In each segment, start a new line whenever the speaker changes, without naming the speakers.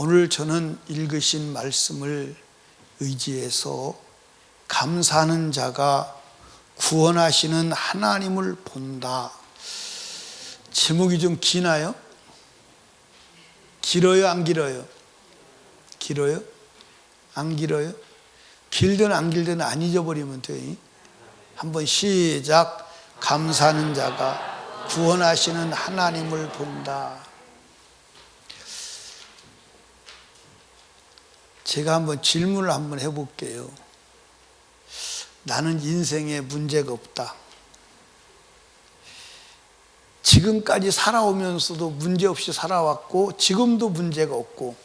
오늘 저는 읽으신 말씀을 의지해서 감사하는 자가 구원하시는 하나님을 본다. 제목이 좀 기나요? 길어요, 안 길어요? 길어요? 안 길어요? 길든 안 길든 안 잊어버리면 돼. 한번 시작. 감사하는 자가 구원하시는 하나님을 본다. 제가 한번 질문을 한번 해볼게요. 나는 인생에 문제가 없다. 지금까지 살아오면서도 문제없이 살아왔고 지금도 문제가 없고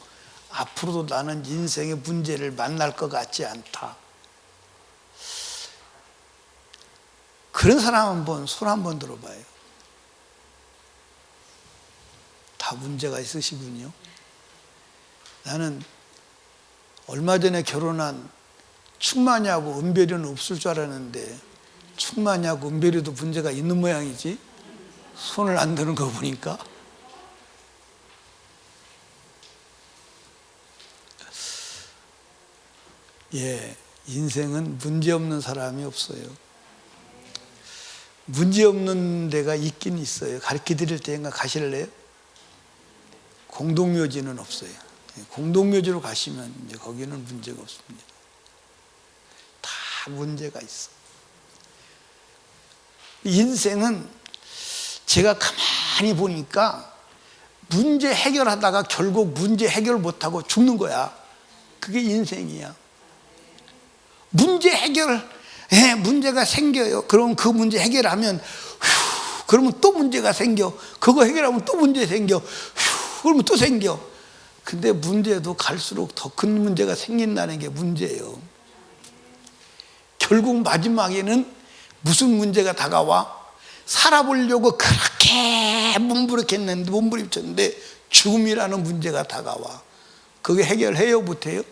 앞으로도 나는 인생의 문제를 만날 것 같지 않다. 그런 사람 한번 손 한번 들어봐요. 다 문제가 있으시군요. 나는 얼마 전에 결혼한 충만이하고 은별이는 없을 줄 알았는데 충만이하고 은별이도 문제가 있는 모양이지. 손을 안 드는 거 보니까. 인생은 문제없는 사람이 없어요. 문제없는 데가 있긴 있어요. 가르쳐 드릴 때인가 가실래요? 공동묘지는 없어요. 공동묘지로 가시면 이제 거기는 문제가 없습니다. 다 문제가 있어. 인생은 제가 가만히 보니까 문제 해결하다가 결국 문제 해결 못하고 죽는 거야. 그게 인생이야. 문제 해결, 문제가 생겨요. 그럼 그 문제 해결하면, 그러면 또 문제가 생겨. 그거 해결하면 또 문제 생겨. 그러면 또 생겨. 근데 문제도 갈수록 더 큰 문제가 생긴다는 게 문제예요. 결국 마지막에는 무슨 문제가 다가와? 살아보려고 그렇게 몸부림쳤는데 죽음이라는 문제가 다가와. 그게 해결해요, 못해요?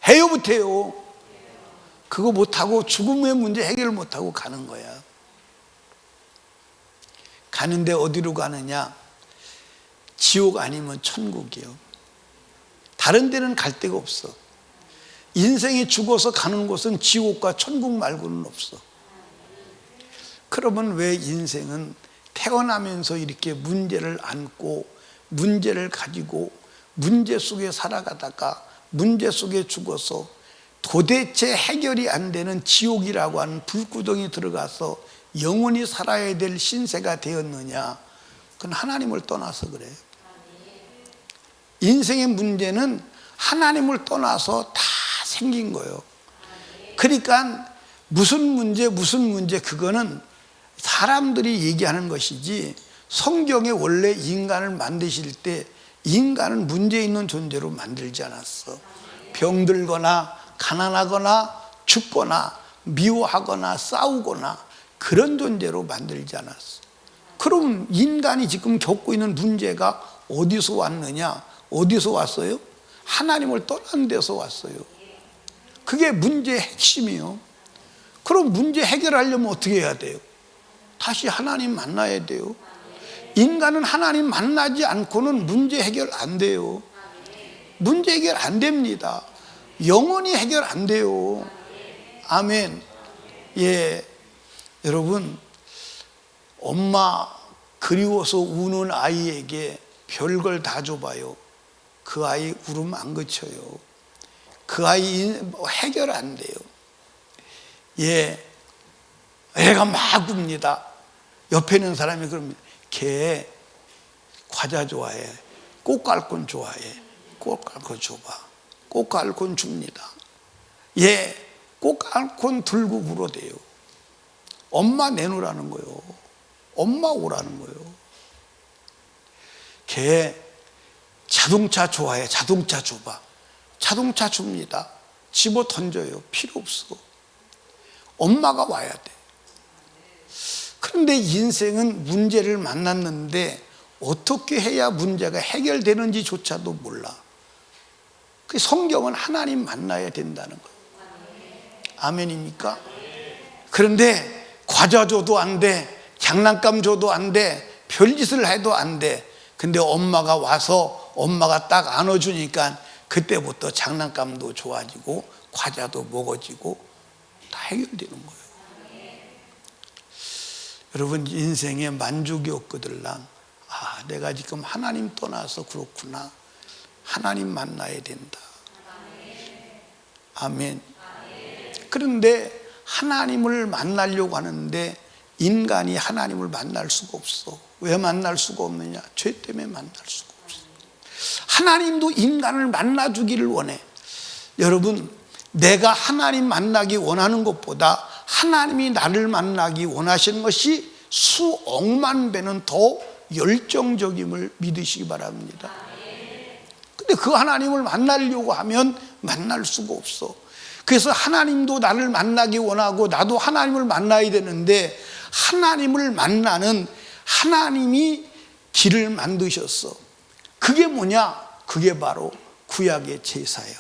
해요, 못해요? 그거 못하고 죽음의 문제 해결을 못하고 가는 거야. 가는데 어디로 가느냐? 지옥 아니면 천국이요. 다른 데는 갈 데가 없어. 인생이 죽어서 가는 곳은 지옥과 천국 말고는 없어. 그러면 왜 인생은 태어나면서 이렇게 문제를 안고 문제를 가지고 문제 속에 살아가다가 문제 속에 죽어서 도대체 해결이 안 되는 지옥이라고 하는 불구덩이 들어가서 영원히 살아야 될 신세가 되었느냐? 그건 하나님을 떠나서 그래요. 인생의 문제는 하나님을 떠나서 다 생긴 거예요. 그러니까 무슨 문제 그거는 사람들이 얘기하는 것이지 성경에 원래 인간을 만드실 때 인간은 문제 있는 존재로 만들지 않았어. 병들거나 가난하거나 죽거나 미워하거나 싸우거나 그런 존재로 만들지 않았어. 그럼 인간이 지금 겪고 있는 문제가 어디서 왔느냐? 어디서 왔어요? 하나님을 떠난 데서 왔어요. 그게 문제의 핵심이에요. 그럼 문제 해결하려면 어떻게 해야 돼요? 다시 하나님 만나야 돼요. 인간은 하나님 만나지 않고는 문제 해결 안 돼요. 문제 해결 안 됩니다. 영원히 해결 안 돼요. 아멘. 여러분, 엄마 그리워서 우는 아이에게 별걸 다 줘봐요. 그 아이 울음 안 그쳐요. 그 아이 해결 안 돼요. 애가 막 웁니다. 옆에 있는 사람이 그럽니다. 걔 과자 좋아해. 꽃갈콘 좋아해. 꽃갈콘 줘봐. 꽃갈콘 줍니다. 꽃갈콘 들고 울어대요. 엄마 내놓으라는 거예요. 엄마 오라는 거예요. 걔 자동차 좋아해. 자동차 줘봐. 자동차 줍니다. 집어 던져요. 필요 없어. 엄마가 와야 돼. 그런데 인생은 문제를 만났는데 어떻게 해야 문제가 해결되는지조차도 몰라. 그 성경은 하나님 만나야 된다는 거예요. 아멘입니까? 그런데 과자 줘도 안 돼. 장난감 줘도 안 돼. 별짓을 해도 안 돼. 근데 엄마가 와서 엄마가 딱 안아주니까 그때부터 장난감도 좋아지고 과자도 먹어지고 다 해결되는 거예요. 여러분, 인생에 만족이 없거들랑 내가 지금 하나님 떠나서 그렇구나. 하나님 만나야 된다. 아멘. 그런데 하나님을 만나려고 하는데 인간이 하나님을 만날 수가 없어. 왜 만날 수가 없느냐? 죄 때문에 만날 수가 없어. 하나님도 인간을 만나주기를 원해. 여러분, 내가 하나님 만나기 원하는 것보다 하나님이 나를 만나기 원하시는 것이 수억만 배는 더 열정적임을 믿으시기 바랍니다. 근데 그 하나님을 만나려고 하면 만날 수가 없어. 그래서 하나님도 나를 만나기 원하고 나도 하나님을 만나야 되는데, 하나님을 만나는 하나님이 길을 만드셨어. 그게 뭐냐? 그게 바로 구약의 제사예요.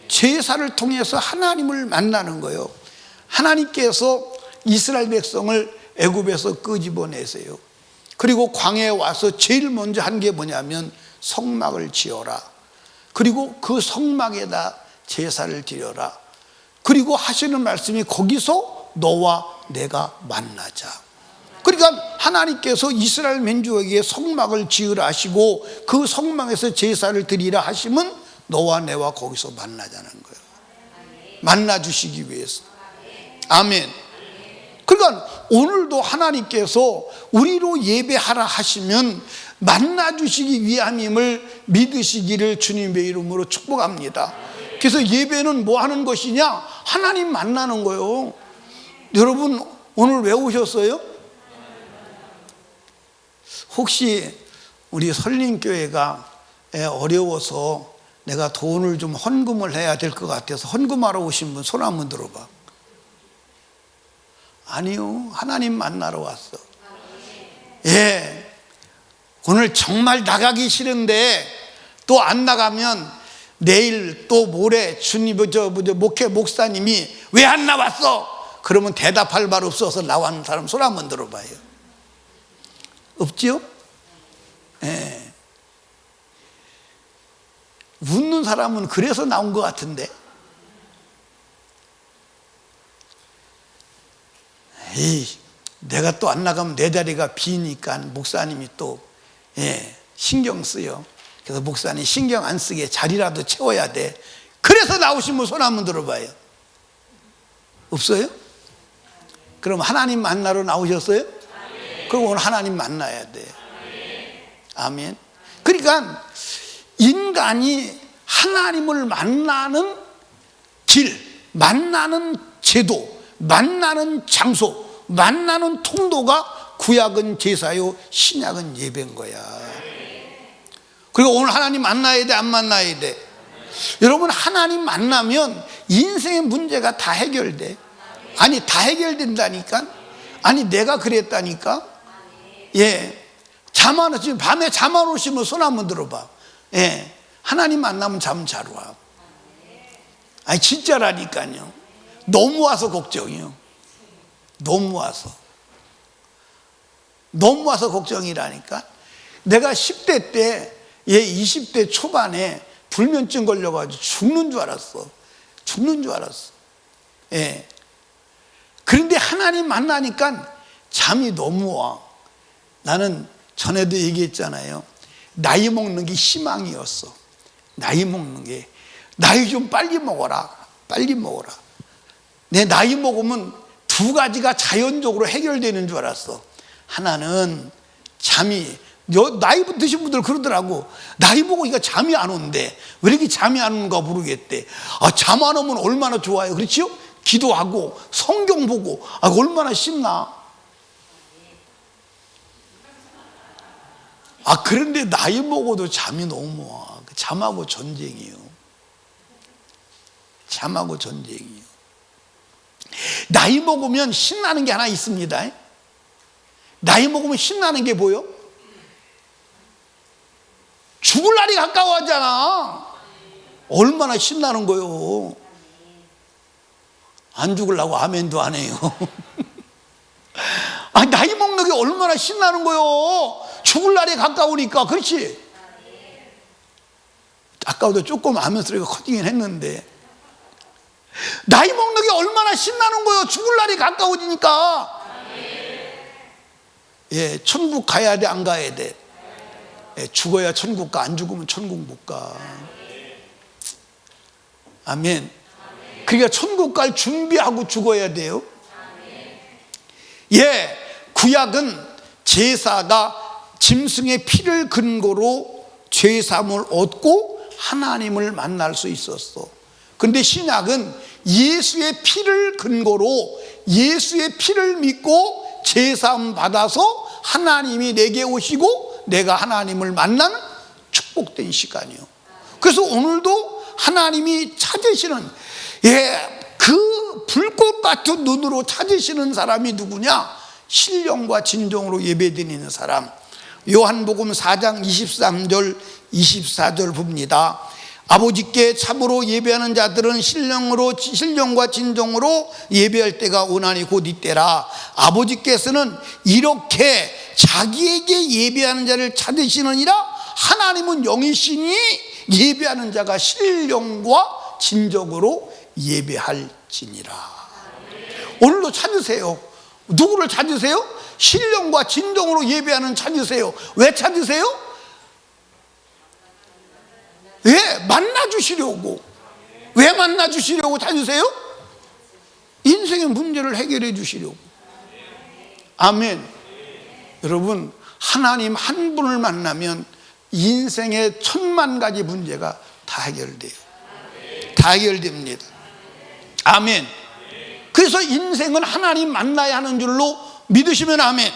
제사를 통해서 하나님을 만나는 거예요. 하나님께서 이스라엘 백성을 애굽에서 끄집어내세요. 그리고 광야에 와서 제일 먼저 한 게 뭐냐면 성막을 지어라. 그리고 그 성막에다 제사를 드려라. 그리고 하시는 말씀이 거기서 너와 내가 만나자. 그러니까 하나님께서 이스라엘 민족에게 성막을 지으라 하시고 그 성막에서 제사를 드리라 하시면 너와 내와 거기서 만나자는 거예요. 만나 주시기 위해서. 아멘. 그러니까 오늘도 하나님께서 우리로 예배하라 하시면 만나 주시기 위함임을 믿으시기를 주님의 이름으로 축복합니다. 그래서 예배는 뭐 하는 것이냐? 하나님 만나는 거예요. 여러분, 오늘 왜 오셨어요? 혹시 우리 설림교회가 어려워서 내가 돈을 좀 헌금을 해야 될 것 같아서 헌금하러 오신 분 손 한번 들어봐. 아니요, 하나님 만나러 왔어. 예, 오늘 정말 나가기 싫은데 또 안 나가면 내일 또 모레 주님 목회 목사님이 왜 안 나왔어? 그러면 대답할 말 없어서 나왔는 사람 손 한번 들어봐요. 없지요? 예. 웃는 사람은 그래서 나온 것 같은데. 에이, 내가 또 안 나가면 내 자리가 비니까 목사님이 또 신경 쓰여. 그래서 목사님 신경 안 쓰게 자리라도 채워야 돼. 그래서 나오신 분 손 한번 들어봐요. 없어요? 그럼 하나님 만나러 나오셨어요? 그럼 오늘 하나님 만나야 돼. 아멘. 그러니까 인간이 하나님을 만나는 길, 만나는 제도, 만나는 장소, 만나는 통도가 구약은 제사요, 신약은 예배인 거야. 그리고 오늘 하나님 만나야 돼, 안 만나야 돼? 여러분, 하나님 만나면 인생의 문제가 다 해결돼. 아니, 다 해결된다니까. 아니, 내가 그랬다니까. 예, 잠 안 오시면, 밤에 잠 안 오시면 손 한번 들어봐. 예, 하나님 만나면 잠 잘 와. 아니, 진짜라니까요. 너무 와서 걱정이요. 너무 와서 걱정이라니까. 내가 10대 때, 20대 초반에 불면증 걸려가지고 죽는 줄 알았어. 예. 그런데 하나님 만나니까 잠이 너무 와. 나는 전에도 얘기했잖아요. 나이 먹는 게 희망이었어. 나이 먹는 게. 나이 좀 빨리 먹어라. 내 나이 먹으면 두 가지가 자연적으로 해결되는 줄 알았어. 하나는 잠이, 나이 드신 분들 그러더라고. 나이 먹으니까 잠이 안 온대. 왜 이렇게 잠이 안 오는가 모르겠대. 잠 안 오면 얼마나 좋아요. 그렇지요? 기도하고 성경 보고 얼마나 신나. 그런데 나이 먹어도 잠이 너무 와. 잠하고 전쟁이에요. 나이 먹으면 신나는 게 하나 있습니다. 나이 먹으면 신나는 게 뭐요? 죽을 날이 가까워하잖아. 얼마나 신나는 거요. 안 죽으려고 아멘도 안 해요. 나이 먹는 게 얼마나 신나는 거요. 죽을 날이 가까우니까. 그렇지? 가까워도 조금 아멘소리가 커지긴 했는데, 나이 먹는 게 얼마나 신나는 거예요. 죽을 날이 가까워지니까. 예, 천국 가야 돼, 안 가야 돼? 예, 죽어야 천국 가, 안 죽으면 천국 못 가. 아멘. 그러니까 천국 갈 준비하고 죽어야 돼요. 예, 구약은 제사가 짐승의 피를 근거로 죄사함을 얻고 하나님을 만날 수 있었어. 그런데 신약은 예수의 피를 근거로 예수의 피를 믿고 제사함 받아서 하나님이 내게 오시고 내가 하나님을 만나는 축복된 시간이요. 그래서 오늘도 하나님이 찾으시는, 예, 그 불꽃 같은 눈으로 찾으시는 사람이 누구냐? 신령과 진정으로 예배드리는 사람. 요한복음 4장 23절 24절 봅니다. 아버지께 참으로 예배하는 자들은 신령과 진정으로 예배할 때가 오나니 곧 이때라. 아버지께서는 이렇게 자기에게 예배하는 자를 찾으시느니라. 하나님은 영이시니 예배하는 자가 신령과 진정으로 예배할지니라. 오늘도 찾으세요. 누구를 찾으세요? 신령과 진정으로 예배하는 찾으세요. 왜 찾으세요? 예, 만나주시려고. 왜 만나주시려고 찾으세요? 인생의 문제를 해결해 주시려고. 아멘. 여러분, 하나님 한 분을 만나면 인생의 1000만 가지 문제가 다 해결돼요. 다 해결됩니다. 아멘. 그래서 인생은 하나님 만나야 하는 줄로 믿으시면 아멘.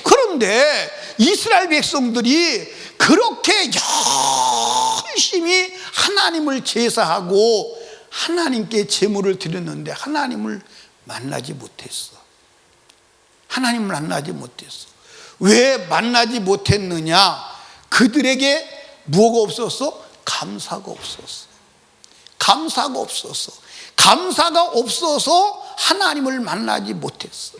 그런데 이스라엘 백성들이 그렇게 열심히 하나님을 제사하고 하나님께 제물을 드렸는데 하나님을 만나지 못했어. 하나님을 만나지 못했어. 왜 만나지 못했느냐? 그들에게 뭐가 없었어? 감사가 없었어. 감사가 없었어. 감사가 없어서 하나님을 만나지 못했어.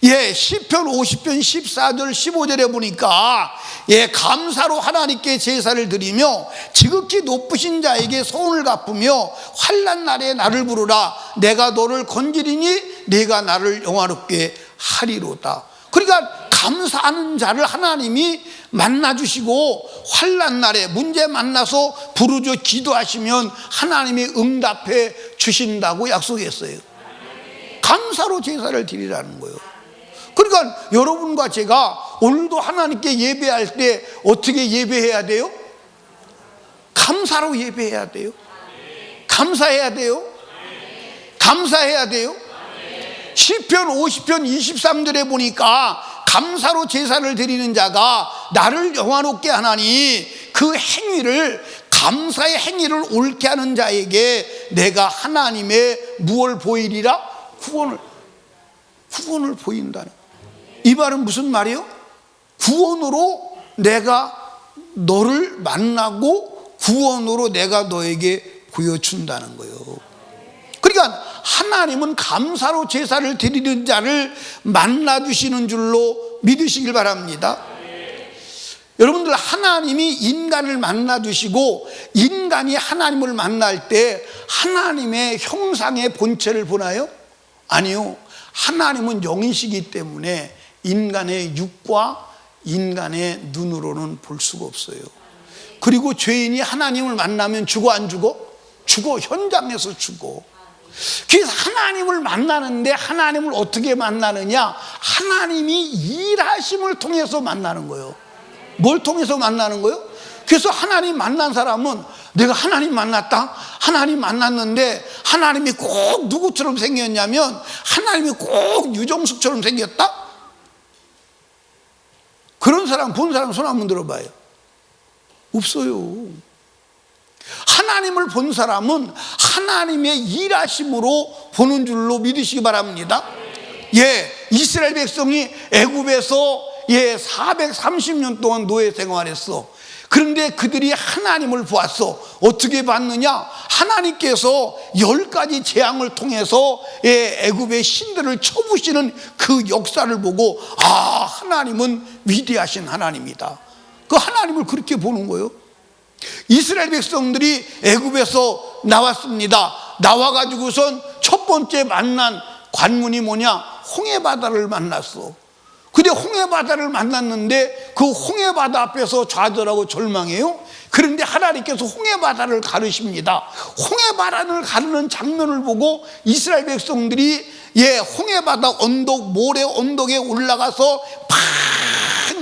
예, 시편 50편 14절 15절에 보니까, 예, 감사로 하나님께 제사를 드리며 지극히 높으신 자에게 소원을 갚으며 환난 날에 나를 부르라. 내가 너를 건지리니 네가 나를 영화롭게 하리로다. 그러니까 감사하는 자를 하나님이 만나주시고 환난 날에 문제 만나서 부르짖어 기도하시면 하나님이 응답해 주신다고 약속했어요. 감사로 제사를 드리라는 거예요. 그러니까 여러분과 제가 오늘도 하나님께 예배할 때 어떻게 예배해야 돼요? 감사로 예배해야 돼요. 감사해야 돼요. 감사해야 돼요. 시편 50편 23절에 보니까 감사로 제사를 드리는 자가 나를 영화롭게 하나니 그 행위를, 감사의 행위를 옳게 하는 자에게 내가 하나님의 무엇을 보이리라? 구원을 보인다는. 이 말은 무슨 말이에요? 구원으로 내가 너를 만나고 구원으로 내가 너에게 보여준다는 거예요. 그러니까 하나님은 감사로 제사를 드리는 자를 만나주시는 줄로 믿으시길 바랍니다. 여러분들, 하나님이 인간을 만나주시고 인간이 하나님을 만날 때 하나님의 형상의 본체를 보나요? 아니요. 하나님은 영이시기 때문에 인간의 육과 인간의 눈으로는 볼 수가 없어요. 그리고 죄인이 하나님을 만나면 죽어 안 죽어? 죽어. 현장에서 죽어. 그래서 하나님을 만나는데 하나님을 어떻게 만나느냐? 하나님이 일하심을 통해서 만나는 거예요. 뭘 통해서 만나는 거예요? 그래서 하나님 만난 사람은 내가 하나님 만났다? 하나님 만났는데 하나님이 꼭 누구처럼 생겼냐면 하나님이 꼭 유정숙처럼 생겼다? 그런 사람, 본 사람 손 한번 들어봐요. 없어요. 하나님을 본 사람은 하나님의 일하심으로 보는 줄로 믿으시기 바랍니다. 예, 이스라엘 백성이 애굽에서 430년 동안 노예 생활했어. 그런데 그들이 하나님을 보았어. 어떻게 봤느냐? 하나님께서 10가지 재앙을 통해서 애굽의 신들을 쳐부시는 그 역사를 보고, 아, 하나님은 위대하신 하나님이다. 그 하나님을 그렇게 보는 거예요. 이스라엘 백성들이 애굽에서 나왔습니다. 나와가지고선 첫 번째 만난 관문이 뭐냐? 홍해바다를 만났어. 근데 홍해바다를 만났는데 그 홍해바다 앞에서 좌절하고 절망해요. 그런데 하나님께서 홍해바다를 가르십니다. 홍해바다를 가르는 장면을 보고 이스라엘 백성들이 홍해바다 언덕, 모래 언덕에 올라가서 막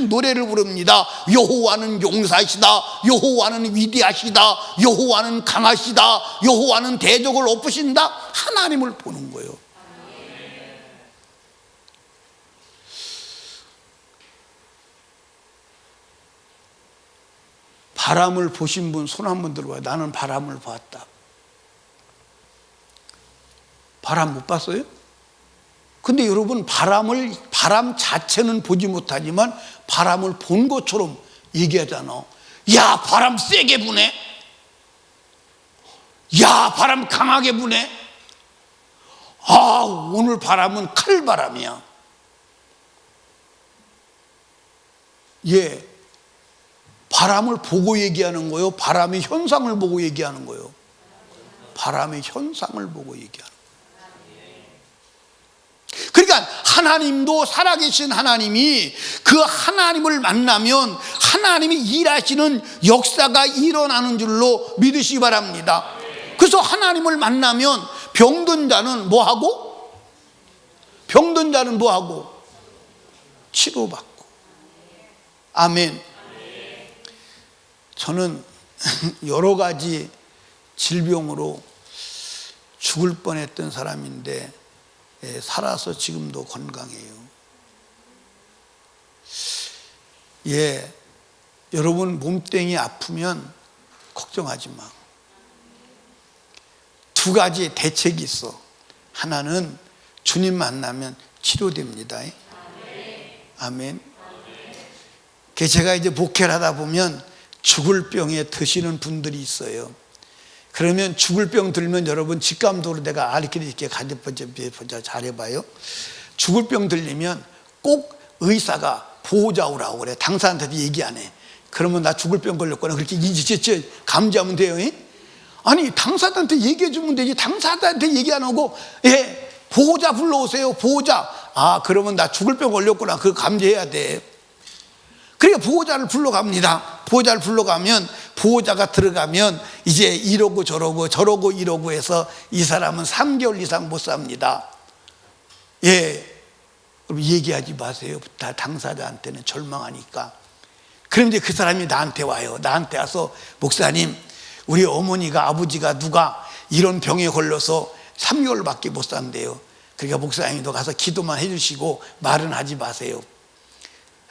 노래를 부릅니다. 여호와는 용사시다. 여호와는 위대하시다. 여호와는 강하시다. 여호와는 대적을 엎으신다. 하나님을 보는 거예요. 바람을 보신 분 손 한번 들어봐요. 나는 바람을 봤다. 바람 못 봤어요? 근데 여러분, 바람 자체는 보지 못하지만 바람을 본 것처럼 얘기하잖아. 야, 바람 세게 부네. 야, 바람 강하게 부네. 아, 오늘 바람은 칼바람이야. 바람을 보고 얘기하는 거예요? 바람의 현상을 보고 얘기하는 거예요? 바람의 현상을 보고 얘기하는 거예요. 그러니까 하나님도, 살아계신 하나님이, 그 하나님을 만나면 하나님이 일하시는 역사가 일어나는 줄로 믿으시기 바랍니다. 그래서 하나님을 만나면 병든 자는 뭐하고? 병든 자는 뭐하고? 치료받고. 아멘. 저는 여러 가지 질병으로 죽을 뻔했던 사람인데 살아서 지금도 건강해요. 여러분 몸땡이 아프면 걱정하지 마. 두 가지 대책이 있어. 하나는 주님 만나면 치료됩니다. 아멘. 제가 이제 목회를 하다 보면 죽을 병에 드시는 분들이 있어요. 그러면 죽을 병 들면 여러분 직감적으로 내가 이렇게 가져보자 잘해봐요. 죽을 병 들리면 꼭 의사가 보호자 오라고 그래. 당사자한테도 얘기 안 해. 그러면 나 죽을 병 걸렸거나 그렇게 감지하면 돼요. 아니, 당사자한테 얘기해 주면 되지. 당사자한테 얘기 안 하고 보호자 불러오세요. 보호자. 아, 그러면 나 죽을 병 걸렸구나. 그거 감지해야 돼. 그러니까 보호자를 불러갑니다. 보호자를 불러가면 보호자가 들어가면 이제 이러고 저러고 이러고 해서 이 사람은 3개월 이상 못 삽니다. 얘기하지 마세요. 다 당사자한테는 절망하니까. 그럼 이제 그 사람이 나한테 와요. 나한테 와서 목사님, 우리 어머니가 아버지가 누가 이런 병에 걸려서 3개월밖에 못 산대요. 그러니까 목사님도 가서 기도만 해주시고 말은 하지 마세요.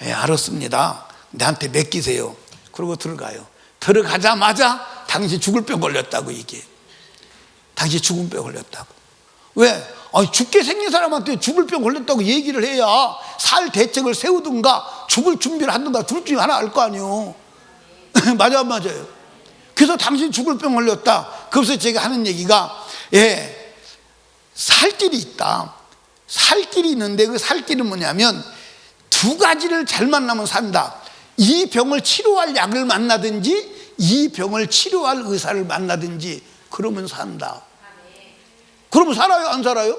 알았습니다. 나한테 맡기세요. 그러고 들어가요. 들어가자마자 당신 죽을 병 걸렸다고 얘기해. 당신 죽을 병 걸렸다고. 왜? 죽게 생긴 사람한테 죽을 병 걸렸다고 얘기를 해야 살 대책을 세우든가 죽을 준비를 하든가 둘 중에 하나 알 거 아니에요. 맞아 안 맞아요? 그래서 당신 죽을 병 걸렸다. 그래서 제가 하는 얘기가 살 길이 있다. 살 길이 있는데 그 살 길은 뭐냐면 두 가지를 잘 만나면 산다. 이 병을 치료할 약을 만나든지 이 병을 치료할 의사를 만나든지 그러면 산다. 그러면 살아요? 안 살아요?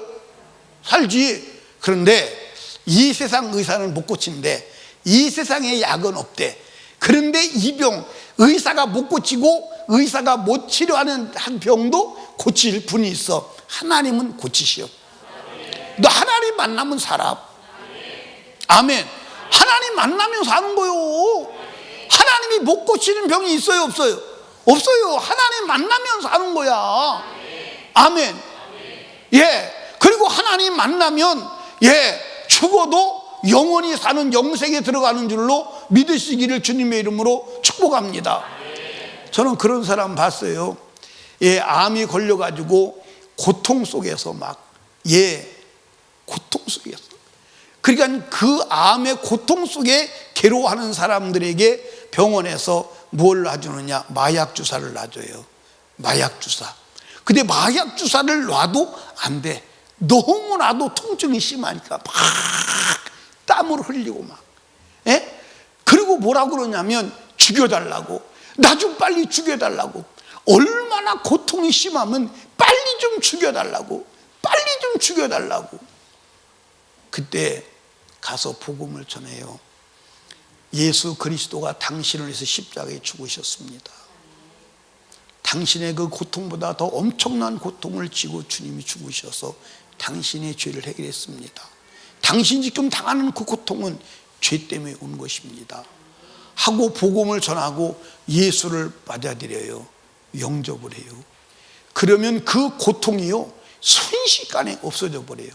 살지. 그런데 이 세상 의사는 못 고친대. 이 세상에 약은 없대. 그런데 이 병 의사가 못 고치고 의사가 못 치료하는 한 병도 고칠 분이 있어. 하나님은 고치시오. 너 하나님 만나면 살아. 아멘. 하나님 만나면 사는 거요. 하나님이 못 고치는 병이 있어요, 없어요? 없어요. 하나님 만나면 사는 거야. 아멘. 그리고 하나님 만나면 죽어도 영원히 사는 영생에 들어가는 줄로 믿으시기를 주님의 이름으로 축복합니다. 저는 그런 사람 봤어요. 암이 걸려가지고 고통 속에서 고통 속에서. 그러니까 그 암의 고통 속에 괴로워하는 사람들에게 병원에서 뭘 놔주느냐? 마약 주사를 놔줘요. 마약 주사. 근데 마약 주사를 놔도 안 돼. 너무나도 통증이 심하니까 막 땀을 흘리고 막. 그리고 뭐라고 그러냐면 죽여달라고. 나 좀 빨리 죽여달라고. 얼마나 고통이 심하면 빨리 좀 죽여달라고, 빨리 좀 죽여달라고. 그때 가서 복음을 전해요. 예수 그리스도가 당신을 위해서 십자가에 죽으셨습니다. 당신의 그 고통보다 더 엄청난 고통을 지고 주님이 죽으셔서 당신의 죄를 해결했습니다. 당신이 지금 당하는 그 고통은 죄 때문에 온 것입니다 하고 복음을 전하고 예수를 받아들여요. 영접을 해요. 그러면 그 고통이요 순식간에 없어져 버려요.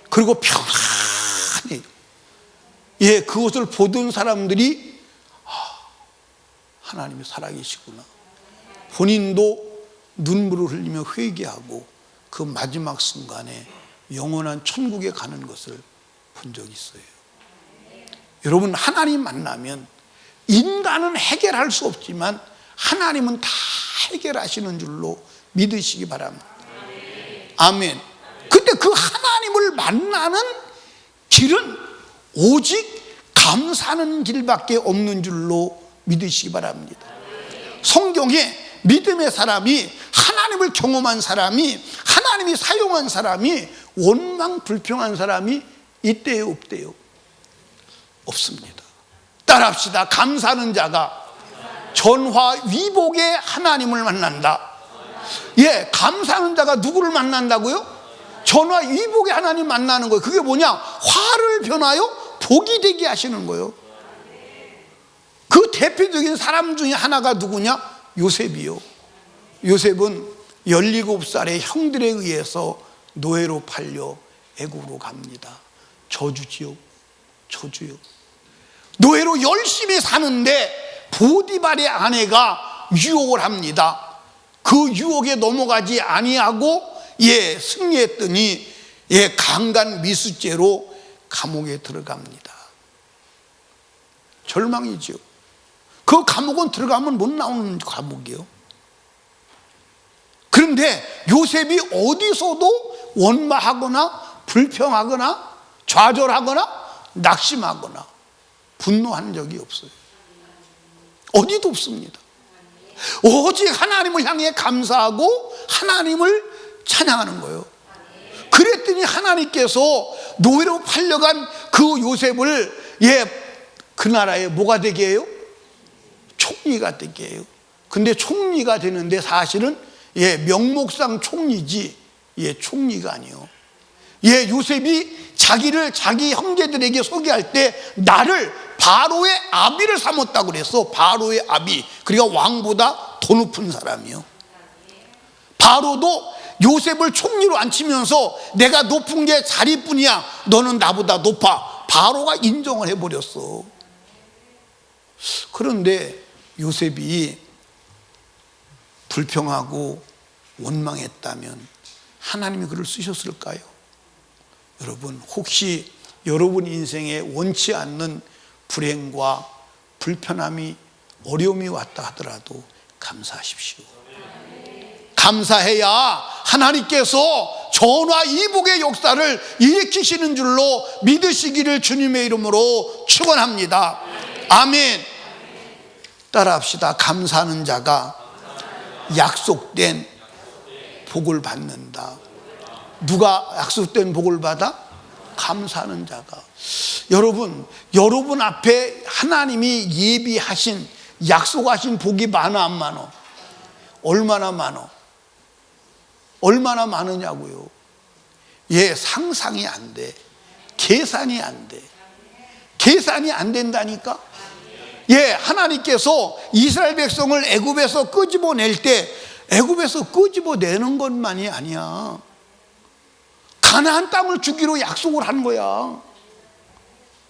그리고 평안해요. 예, 그것을 보던 사람들이 하나님이 살아계시구나. 본인도 눈물을 흘리며 회개하고 그 마지막 순간에 영원한 천국에 가는 것을 본 적이 있어요. 여러분, 하나님 만나면 인간은 해결할 수 없지만 하나님은 다 해결하시는 줄로 믿으시기 바랍니다. 아멘. 근데 그 하나님을 만나는 길은 오직 감사하는 길밖에 없는 줄로 믿으시기 바랍니다. 성경에 믿음의 사람이, 하나님을 경험한 사람이, 하나님이 사용한 사람이, 원망 불평한 사람이 있대요, 없대요? 없습니다. 따라합시다. 감사하는 자가 전화위복의 하나님을 만난다. 예, 감사하는 자가 누구를 만난다고요? 전화위복의 하나님 만나는 거예요. 그게 뭐냐? 화를 변하여 복이 되게 하시는 거예요. 그 대표적인 사람 중에 하나가 누구냐? 요셉이요. 요셉은 17살의 형들에 의해서 노예로 팔려 애국으로 갑니다. 저주지요, 저주요. 노예로 열심히 사는데 보디발의 아내가 유혹을 합니다. 그 유혹에 넘어가지 아니하고 승리했더니 강간 미수죄로 감옥에 들어갑니다. 절망이죠. 그 감옥은 들어가면 못 나오는 감옥이요. 그런데 요셉이 어디서도 원망하거나 불평하거나 좌절하거나 낙심하거나 분노한 적이 없어요. 어디도 없습니다. 오직 하나님을 향해 감사하고 하나님을 찬양하는 거예요. 그랬더니 하나님께서 노예로 팔려간 그 요셉을 그 나라에 뭐가 되게 해요? 총리가 되게 해요. 근데 총리가 되는데 사실은 명목상 총리지 총리가 아니에요. 요셉이 자기를 자기 형제들에게 소개할 때 나를 바로의 아비를 삼았다고 그랬어. 바로의 아비. 그러니까 왕보다 더 높은 사람이요. 바로도 요셉을 총리로 앉히면서 내가 높은 게 자리뿐이야, 너는 나보다 높아, 바로가 인정을 해버렸어. 그런데 요셉이 불평하고 원망했다면 하나님이 그를 쓰셨을까요? 여러분, 혹시 여러분 인생에 원치 않는 불행과 불편함이, 어려움이 왔다 하더라도 감사하십시오. 감사해야 하나님께서 전화위복의 역사를 일으키시는 줄로 믿으시기를 주님의 이름으로 축원합니다. 아멘. 따라합시다. 감사하는 자가 약속된 복을 받는다. 누가 약속된 복을 받아? 감사하는 자가. 여러분 앞에 하나님이 예비하신, 약속하신 복이 많아 안 많아? 얼마나 많아? 얼마나 많으냐고요. 상상이 안 돼. 계산이 안 돼. 계산이 안 된다니까. 하나님께서 이스라엘 백성을 애굽에서 끄집어낼 때 애굽에서 끄집어내는 것만이 아니야. 가나안 땅을 주기로 약속을 한 거야.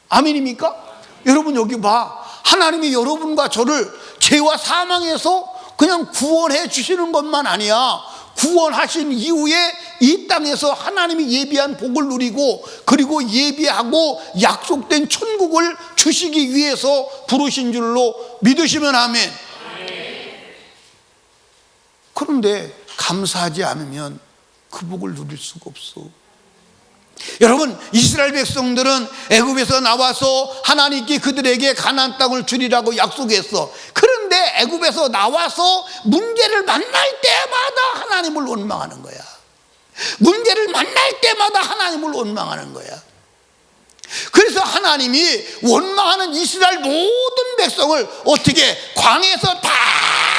아멘입니까? 여러분, 여기 봐. 하나님이 여러분과 저를 죄와 사망에서 그냥 구원해 주시는 것만 아니야. 구원하신 이후에 이 땅에서 하나님이 예비한 복을 누리고, 그리고 예비하고 약속된 천국을 주시기 위해서 부르신 줄로 믿으시면 아멘. 그런데 감사하지 않으면 그 복을 누릴 수가 없어. 여러분, 이스라엘 백성들은 애굽에서 나와서 하나님께 그들에게 가나안 땅을 주리라고 약속했어. 그런데 애굽에서 나와서 문제를 만날 때마다 하나님을 원망하는 거야. 문제를 만날 때마다 하나님을 원망하는 거야. 그래서 하나님이 원망하는 이스라엘 모든 백성을 어떻게 광야에서 다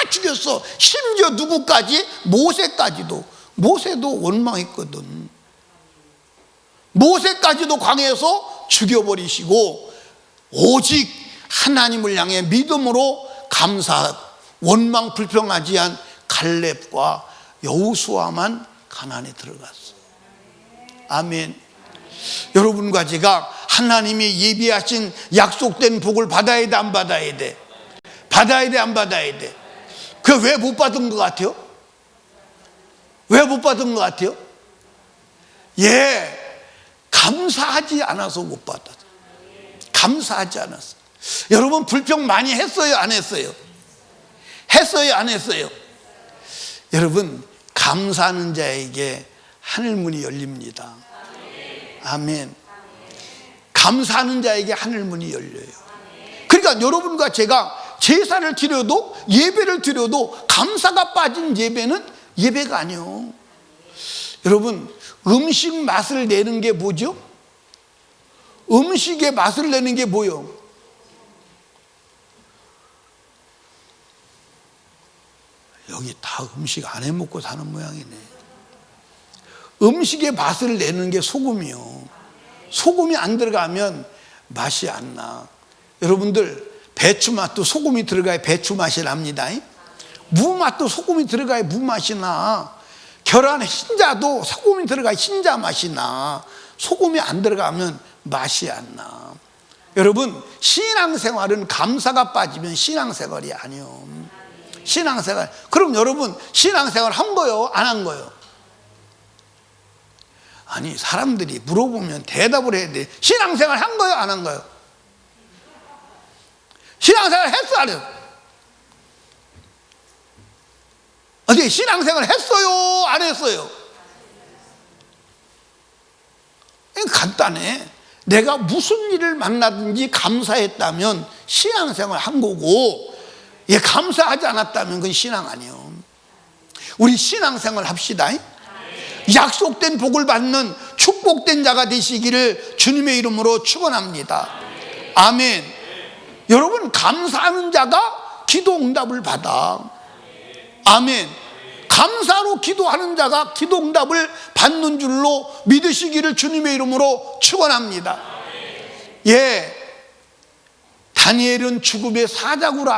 죽였어. 심지어 누구까지? 모세까지도. 모세도 원망했거든. 모세까지도 광야에서 죽여버리시고 오직 하나님을 향해 믿음으로 감사하고 원망 불평하지 않은 갈렙과 여호수아만 가나안에 들어갔어. 아멘. 여러분과 제가 하나님이 예비하신 약속된 복을 받아야 돼, 안 받아야 돼? 받아야 돼, 안 받아야 돼? 그 왜 못 받은 것 같아요? 왜 못 받은 것 같아요? 감사하지 않아서 못 받았어. 감사하지 않았어. 여러분, 불평 많이 했어요, 안 했어요? 했어요, 안 했어요? 여러분, 감사하는 자에게 하늘문이 열립니다. 아멘. 감사하는 자에게 하늘문이 열려요. 그러니까 여러분과 제가 제사를 드려도, 예배를 드려도 감사가 빠진 예배는 예배가 아니에요. 여러분, 음식 맛을 내는 게 뭐죠? 음식의 맛을 내는 게 뭐요? 여기 다 음식 안 해먹고 사는 모양이네. 음식의 맛을 내는 게 소금이요. 소금이 안 들어가면 맛이 안 나. 여러분들, 배추 맛도 소금이 들어가야 배추 맛이 납니다. 무 맛도 소금이 들어가야 무 맛이 나. 계란 흰자도 소금이 들어가야 흰자 맛이 나. 소금이 안 들어가면 맛이 안 나. 여러분, 신앙생활은 감사가 빠지면 신앙생활이 아니요. 신앙생활. 그럼 여러분, 신앙생활 한 거요, 안 한 거요? 아니, 사람들이 물어보면 대답을 해야 돼. 신앙생활 한 거요, 안 한 거요? 신앙생활 했어, 안 했어? 어떻게 신앙생활 했어요, 안 했어요? 간단해. 내가 무슨 일을 만나든지 감사했다면 신앙생활 한 거고, 감사하지 않았다면 그건 신앙 아니에요. 우리 신앙생활 합시다. 약속된 복을 받는 축복된 자가 되시기를 주님의 이름으로 축원합니다. 아멘. 여러분, 감사하는 자가 기도 응답을 받아. 아멘. 감사로 기도하는 자가 기도 응답을 받는 줄로 믿으시기를 주님의 이름으로 축원합니다. 다니엘은 죽음의 사자굴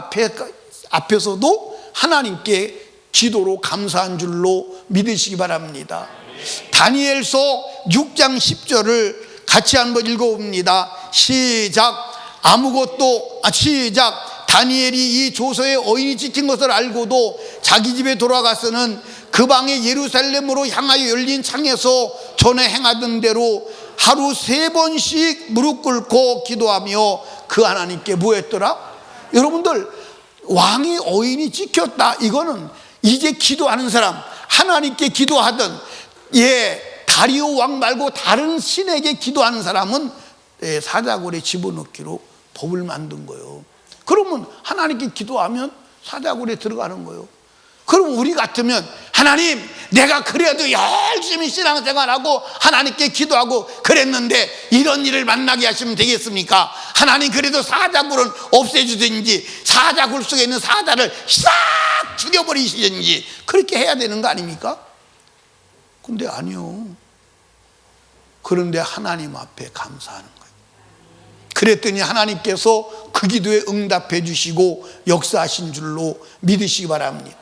앞에서도 하나님께 기도로 감사한 줄로 믿으시기 바랍니다. 다니엘서 6장 10절을 같이 한번 읽어봅니다. 시작. 다니엘이 이 조서에 어인이 찍힌 것을 알고도 자기 집에 돌아가서는 그 방에 예루살렘으로 향하여 열린 창에서 전에 행하던 대로 하루 3번씩 무릎 꿇고 기도하며 그 하나님께 뭐 했더라? 여러분들, 왕이 어인이 찍혔다. 이거는 이제 기도하는 사람, 하나님께 기도하던 다리오 왕 말고 다른 신에게 기도하는 사람은 사자굴에 집어넣기로 법을 만든 거예요. 그러면 하나님께 기도하면 사자굴에 들어가는 거예요. 그럼 우리 같으면 하나님, 내가 그래도 열심히 신앙생활하고 하나님께 기도하고 그랬는데 이런 일을 만나게 하시면 되겠습니까? 하나님, 그래도 사자굴은 없애주든지 사자굴 속에 있는 사자를 싹 죽여버리시든지 그렇게 해야 되는 거 아닙니까? 근데 아니요. 그런데 하나님 앞에 감사하는 거예요. 그랬더니 하나님께서 그 기도에 응답해 주시고 역사하신 줄로 믿으시기 바랍니다.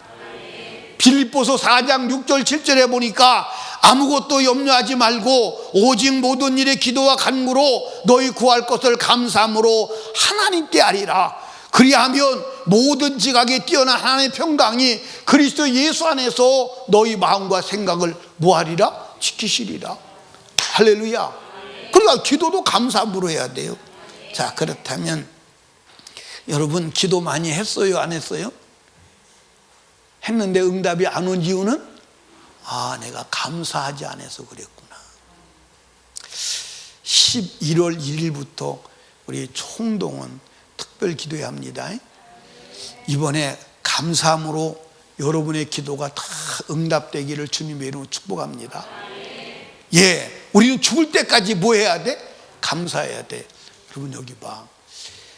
빌립보서 4장 6절 7절에 보니까 아무것도 염려하지 말고 오직 모든 일에 기도와 간구로 너희 구할 것을 감사함으로 하나님께 아리라. 그리하면 모든 지각에 뛰어난 하나님의 평강이 그리스도 예수 안에서 너희 마음과 생각을 뭐하리라? 지키시리라. 할렐루야. 그러니까 기도도 감사함으로 해야 돼요. 자, 그렇다면 여러분, 기도 많이 했어요, 안 했어요? 했는데 응답이 안 온 이유는 내가 감사하지 않아서 그랬구나. 11월 1일부터 우리 총동원 특별 기도해야 합니다. 이번에 감사함으로 여러분의 기도가 다 응답되기를 주님의 이름으로 축복합니다. 예, 우리는 죽을 때까지 뭐 해야 돼? 감사해야 돼. 여러분 여기 봐.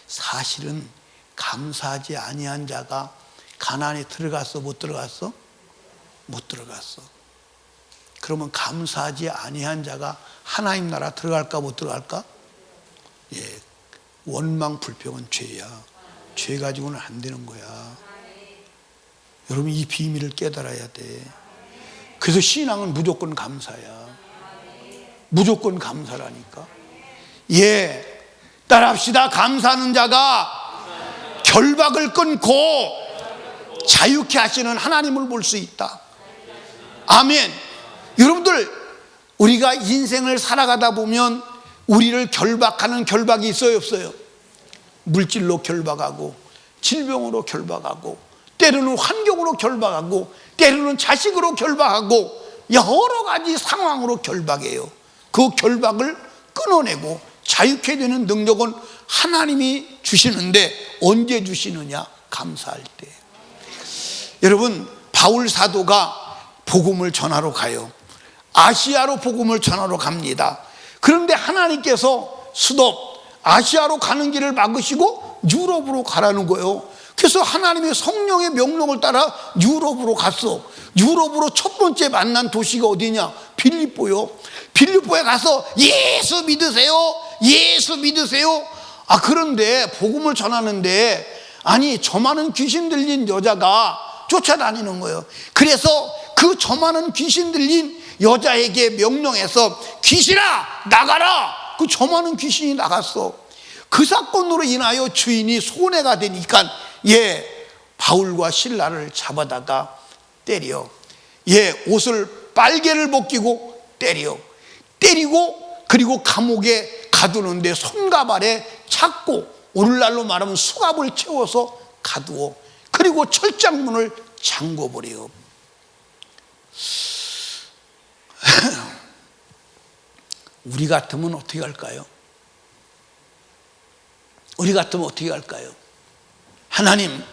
사실은 감사하지 아니한 자가 가나안에 들어갔어? 못 들어갔어? 못 들어갔어. 그러면 감사하지 아니한 자가 하나님 나라 들어갈까 못 들어갈까? 예, 원망 불평은 죄야. 죄 가지고는 안 되는 거야. 여러분 이 비밀을 깨달아야 돼. 그래서 신앙은 무조건 감사야. 무조건 감사라니까. 예, 따라합시다. 감사하는 자가 결박을 끊고 자유케 하시는 하나님을 볼 수 있다. 아멘. 여러분들, 우리가 인생을 살아가다 보면 우리를 결박하는 결박이 있어요 없어요? 물질로 결박하고, 질병으로 결박하고, 때로는 환경으로 결박하고, 때로는 자식으로 결박하고, 여러 가지 상황으로 결박해요. 그 결박을 끊어내고 자유케 되는 능력은 하나님이 주시는데 언제 주시느냐? 감사할 때. 여러분, 바울 사도가 복음을 전하러 가요. 아시아로 복음을 전하러 갑니다. 그런데 하나님께서 수도 아시아로 가는 길을 막으시고 유럽으로 가라는 거예요. 그래서 하나님의 성령의 명령을 따라 유럽으로 갔어. 유럽으로 첫 번째 만난 도시가 어디냐? 빌립보요. 빌립보에 가서 예수 믿으세요, 예수 믿으세요. 아, 그런데 복음을 전하는데, 아니 저 많은 귀신 들린 여자가 쫓아다니는 거예요. 그래서 그 저 많은 귀신 들린 여자에게 명령해서 귀신아 나가라. 그 저 많은 귀신이 나갔어. 그 사건으로 인하여 주인이 손해가 되니까 바울과 실라를 잡아다가 때려. 옷을 빨개를 벗기고 때리고 그리고 감옥에 가두는데 손가발에 찾고, 오늘날로 말하면 수갑을 채워서 가두어. 그리고 철장문을 잠궈버려요. 우리 같으면 어떻게 할까요? 우리 같으면 어떻게 할까요? 하나님,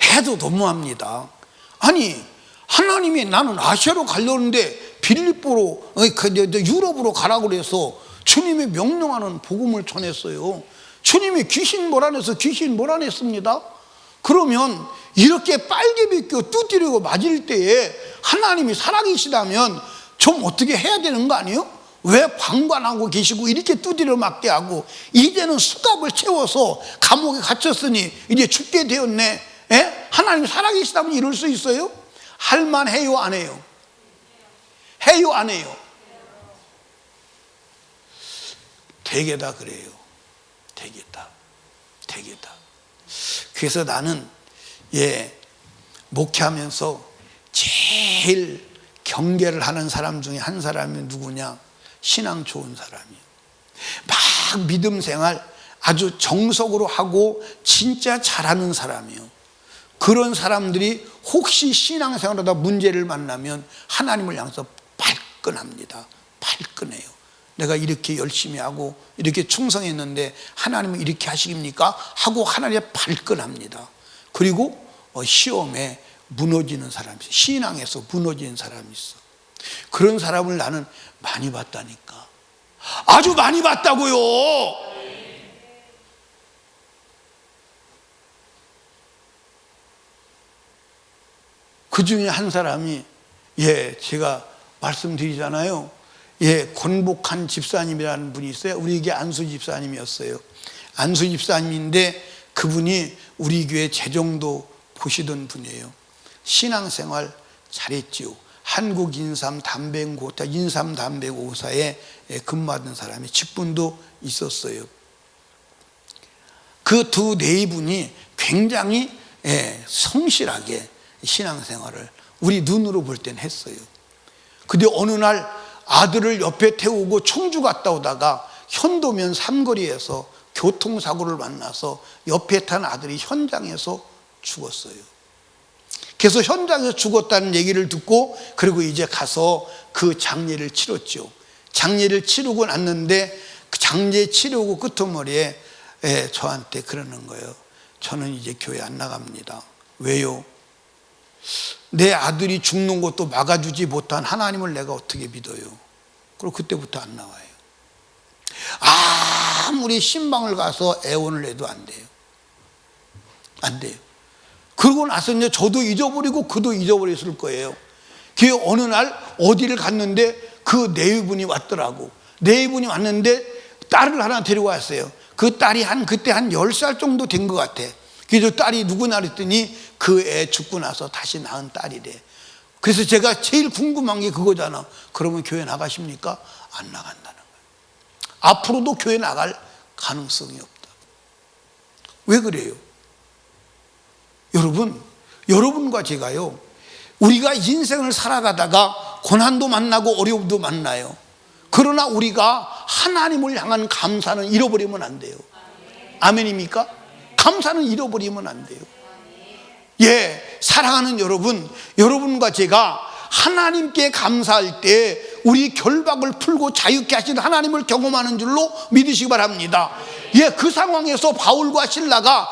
해도 너무합니다. 아니, 하나님이 나는 아시아로 가려는데 빌립보로, 유럽으로 가라고 그래서 주님의 명령하는 복음을 전했어요. 주님이 귀신 몰아내서 귀신 몰아냈습니다. 그러면 이렇게 빨개 벗겨 두드리고 맞을 때에 하나님이 살아계시다면 좀 어떻게 해야 되는 거 아니에요? 왜 방관하고 계시고 이렇게 두드려 맞게 하고, 이제는 수갑을 채워서 감옥에 갇혔으니 이제 죽게 되었네. 하나님 살아계시다면 이럴 수 있어요? 할만해요 안 해요? 해요 안 해요? 되게다 그래요. 되겠다. 그래서 나는 목회하면서 제일 경계를 하는 사람 중에 한 사람이 누구냐? 신앙 좋은 사람이에요. 막 믿음 생활 아주 정석으로 하고 진짜 잘하는 사람이에요. 그런 사람들이 혹시 신앙생활하다 문제를 만나면 하나님을 향해서 발끈합니다. 발끈해요. 내가 이렇게 열심히 하고 이렇게 충성했는데 하나님은 이렇게 하시겠습니까? 하고 하나님의 발끈합니다. 그리고 시험에 무너지는 사람이 있어. 신앙에서 무너지는 사람이 있어. 그런 사람을 나는 많이 봤다니까. 아주 많이 봤다고요. 그 중에 한 사람이 제가 말씀드리잖아요. 권복한 집사님이라는 분이 있어요. 우리 교회 안수 집사님이었어요. 안수 집사님인데 그분이 우리 교회 재정도 보시던 분이에요. 신앙생활 잘했지요. 한국 인삼 담배고사에 근무하던 사람이 직분도 있었어요. 그 두 네 분이 굉장히 성실하게 신앙생활을 우리 눈으로 볼 땐 했어요. 근데 어느 날 아들을 옆에 태우고 청주 갔다 오다가 현도면 삼거리에서 교통사고를 만나서 옆에 탄 아들이 현장에서 죽었어요. 그래서 현장에서 죽었다는 얘기를 듣고 그리고 이제 가서 그 장례를 치렀죠. 장례를 치르고 났는데 그 장례 치르고 끄트머리에 저한테 그러는 거예요. 저는 이제 교회 안 나갑니다. 왜요? 내 아들이 죽는 것도 막아주지 못한 하나님을 내가 어떻게 믿어요? 그리고 그때부터 안 나와요. 아무리 신방을 가서 애원을 해도 안 돼요. 안 돼요. 그러고 나서 이제 저도 잊어버리고 그도 잊어버렸을 거예요. 그 어느 날 어디를 갔는데 그 내외분이 왔더라고. 내외분이 왔는데 딸을 하나 데리고 왔어요. 그 딸이 그때 한 10살 정도 된 것 같아. 그래서 딸이 누구나 그랬더니 그 애 죽고 나서 다시 낳은 딸이래. 그래서 제가 제일 궁금한 게 그거잖아. 그러면 교회 나가십니까? 안 나간다는 거예요. 앞으로도 교회 나갈 가능성이 없다. 왜 그래요? 여러분과 제가요, 우리가 인생을 살아가다가 고난도 만나고 어려움도 만나요. 그러나 우리가 하나님을 향한 감사는 잃어버리면 안 돼요. 아멘입니까? 감사는 잃어버리면 안 돼요. 예, 사랑하는 여러분과 제가 하나님께 감사할 때 우리 결박을 풀고 자유케 하시는 하나님을 경험하는 줄로 믿으시기 바랍니다. 예, 그 상황에서 바울과 실라가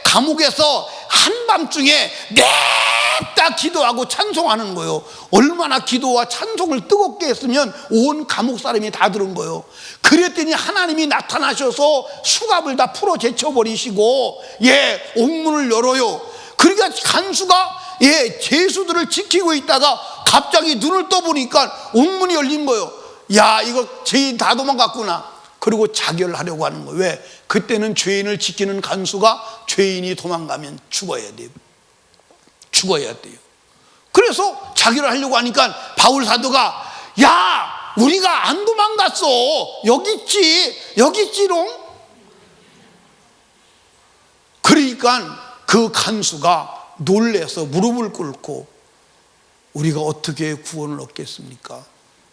감옥에서 한밤중에 냅다 기도하고 찬송하는 거예요. 얼마나 기도와 찬송을 뜨겁게 했으면 온 감옥 사람이 다 들은 거예요. 그랬더니 하나님이 나타나셔서 수갑을 다 풀어 제쳐버리시고 옥문을 열어요. 그러니까 간수가 죄수들을 지키고 있다가 갑자기 눈을 떠보니까 옥문이 열린 거예요. 야, 이거 죄인 다 도망갔구나. 그리고 자결하려고 하는 거예요. 왜? 그때는 죄인을 지키는 간수가 죄인이 도망가면 죽어야 돼요. 죽어야 돼요. 그래서 자결을 하려고 하니까 바울 사도가, 야, 우리가 안 도망갔어. 여기 있지롱. 그러니까 그 간수가 놀래서 무릎을 꿇고, 우리가 어떻게 구원을 얻겠습니까?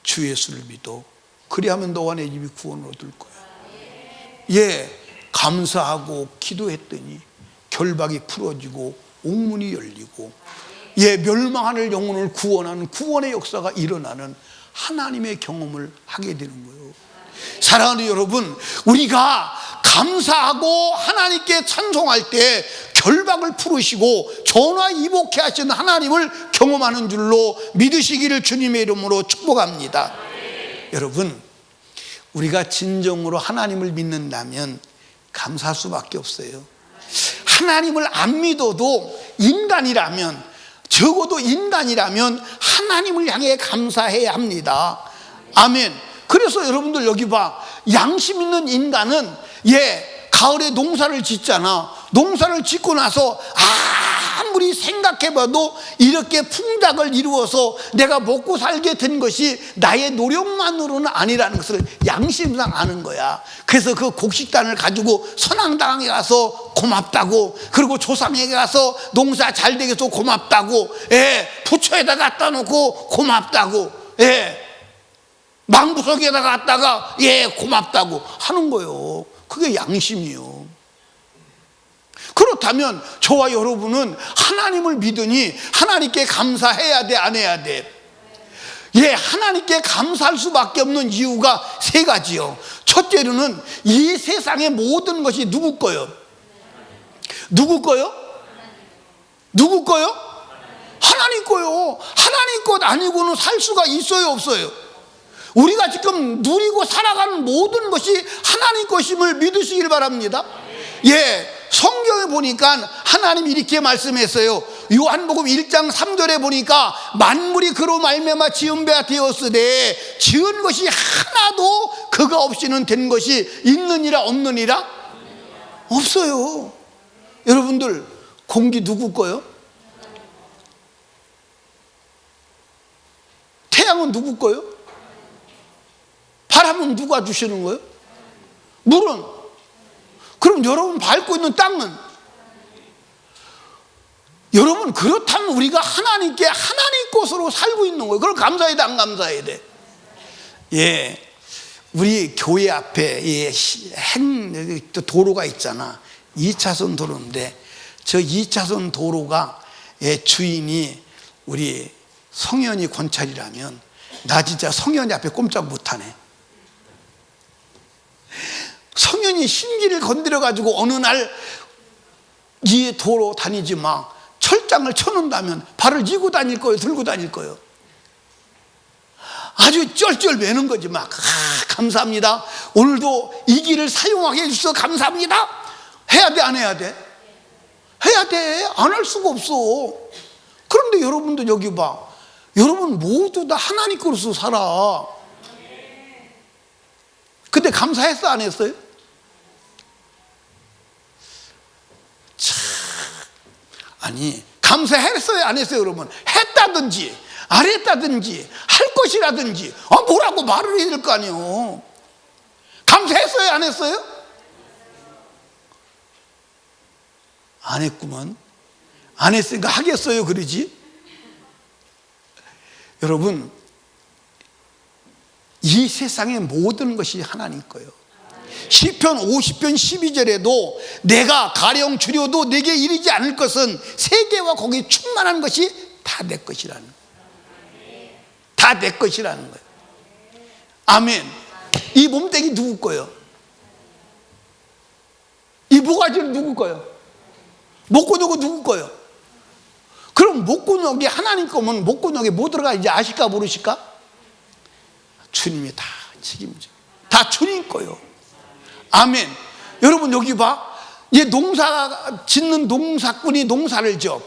주 예수를 믿어. 그리하면 너와 내 집이 구원을 얻을 거야. 감사하고 기도했더니 결박이 풀어지고 옥문이 열리고 멸망하는 영혼을 구원하는 구원의 역사가 일어나는 하나님의 경험을 하게 되는 거예요. 사랑하는 여러분, 우리가 감사하고 하나님께 찬송할 때 결박을 풀으시고 전화위복케 하시는 하나님을 경험하는 줄로 믿으시기를 주님의 이름으로 축복합니다. 여러분, 우리가 진정으로 하나님을 믿는다면 감사할 수밖에 없어요. 하나님을 안 믿어도 인간이라면, 적어도 인간이라면 하나님을 향해 감사해야 합니다. 아멘. 그래서 여러분들 여기 봐, 양심 있는 인간은 가을에 농사를 짓잖아. 농사를 짓고 나서 아무리 생각해봐도 이렇게 풍작을 이루어서 내가 먹고 살게 된 것이 나의 노력만으로는 아니라는 것을 양심상 아는 거야. 그래서 그 곡식단을 가지고 선앙당에 가서 고맙다고, 그리고 조상에게 가서 농사 잘 되게 해서 고맙다고, 부처에다 갖다 놓고 고맙다고, 망부석에다 갖다가 고맙다고 하는 거예요. 그게 양심이요. 그렇다면 저와 여러분은 하나님을 믿으니 하나님께 감사해야 돼, 안 해야 돼? 하나님께 감사할 수밖에 없는 이유가 세 가지요. 첫째로는 이 세상의 모든 것이 누구 거요? 누구 거요? 누구 거요? 하나님 거요. 하나님 것 아니고는 살 수가 있어요, 없어요? 우리가 지금 누리고 살아가는 모든 것이 하나님 것임을 믿으시길 바랍니다. 성경에 보니까 하나님이 이렇게 말씀했어요. 요한복음 1장 3절에 보니까 만물이 그로 말미암아 지은 바 되었으되 지은 것이 하나도 그가 없이는 된 것이 있느니라 없느니라? 없어요. 여러분들, 공기 누구 거요? 태양은 누구 거요? 바람은 누가 주시는 거예요? 물은? 그럼 여러분 밟고 있는 땅은? 여러분, 그렇다면 우리가 하나님께 하나님 것으로 살고 있는 거예요. 그걸 감사해야 돼, 안 감사해야 돼? 우리 교회 앞에 도로가 있잖아. 2차선 도로인데 저 2차선 도로가 주인이 우리 성현이 권찰이라면 나 진짜 성현이 앞에 꼼짝 못하네. 성현이 신기를 건드려가지고 어느 날 이 도로 다니지 마, 철장을 쳐놓는다면 발을 이고 다닐 거예요, 들고 다닐 거예요? 아주 쩔쩔매는 거지. 막 감사합니다, 오늘도 이 길을 사용하게 해주셔서 감사합니다. 해야 돼, 안 해야 돼? 해야 돼. 안 할 수가 없어. 그런데 여러분도 여기 봐, 여러분 모두 다 하나님 거로서 살아. 근데 감사했어, 안 했어요? 참, 아니 감사했어요, 안 했어요? 여러분 했다든지 안 했다든지 할 것이라든지 뭐라고 말을 해야 될 거 아니에요. 감사했어요, 안 했어요? 안 했구먼. 안 했으니까 하겠어요 그러지. 여러분, 이 세상의 모든 것이 하나님 거예요. 시편 50편 12절에도 내가 가령 주려도 내게 이르지 않을 것은 세계와 거기에 충만한 것이 다 내 것이라는 거예요. 다 내 것이라는 거예요. 아멘. 이 몸뚱이 누구 거예요? 이 모가지는 누구 거예요? 목구멍은 누구 거예요? 그럼 목구멍이 하나님 거면 목구멍에 뭐 들어가는지 아실까 모르실까? 주님이 다 책임져. 다 주님 거예요. 아멘. 여러분 여기 봐, 얘 농사 짓는 농사꾼이 농사를 져.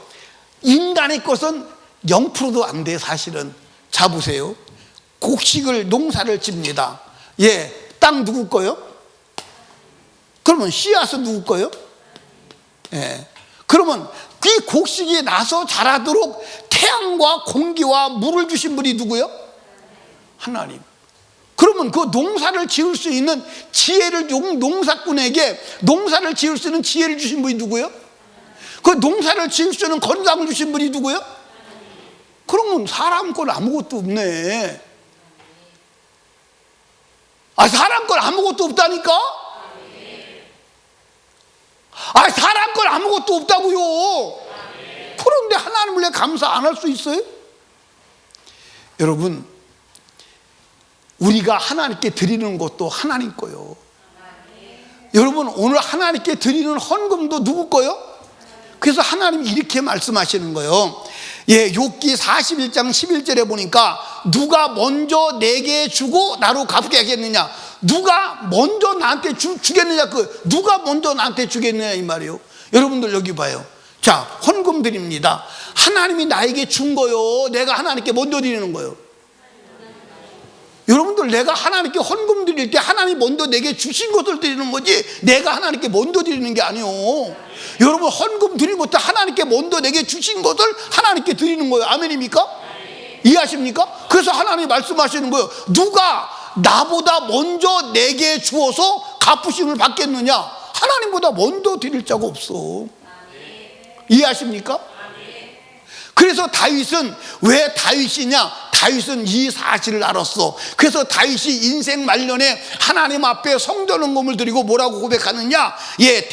인간의 것은 0%도 안 돼. 사실은 자보세요. 곡식을 농사를 집니다. 예, 땅 누구 거요? 그러면 씨앗은 누구 거요? 예. 그러면 그 곡식이 나서 자라도록 태양과 공기와 물을 주신 분이 누구요? 하나님. 그러면 그 농사를 지을 수 있는 지혜를, 농사꾼에게 농사를 지을 수 있는 지혜를 주신 분이 누구요? 그 농사를 지을 수 있는 건강을 주신 분이 누구요? 그러면 사람 건 아무것도 없네. 사람 건 아무것도 없다니까? 사람 건 아무것도 없다고요. 그런데 하나님을 왜 감사 안 할 수 있어요? 여러분, 우리가 하나님께 드리는 것도 하나님 거요. 여러분, 오늘 하나님께 드리는 헌금도 누구 거요? 그래서 하나님이 이렇게 말씀하시는 거예요. 예, 욥기 41장 11절에 보니까 누가 먼저 내게 주고 나로 갚게 하겠느냐, 누가 먼저 나한테 주겠느냐, 누가 먼저 나한테 주겠느냐 이 말이에요. 여러분들 여기 봐요. 자, 헌금 드립니다. 하나님이 나에게 준 거요, 내가 하나님께 먼저 드리는 거요? 여러분들, 내가 하나님께 헌금 드릴 때 하나님 먼저 내게 주신 것을 드리는 거지 내가 하나님께 먼저 드리는 게 아니에요. 여러분, 헌금 드리는 것도 하나님께 먼저 내게 주신 것을 하나님께 드리는 거예요. 아멘입니까? 이해하십니까? 그래서 하나님이 말씀하시는 거예요. 누가 나보다 먼저 내게 주어서 갚으심을 받겠느냐? 하나님보다 먼저 드릴 자가 없어. 이해하십니까? 그래서 다윗은 왜 다윗이냐? 다윗은 이 사실을 알았어. 그래서 다윗이 인생 말년에 하나님 앞에 성전헌금을 드리고 뭐라고 고백하느냐? 예,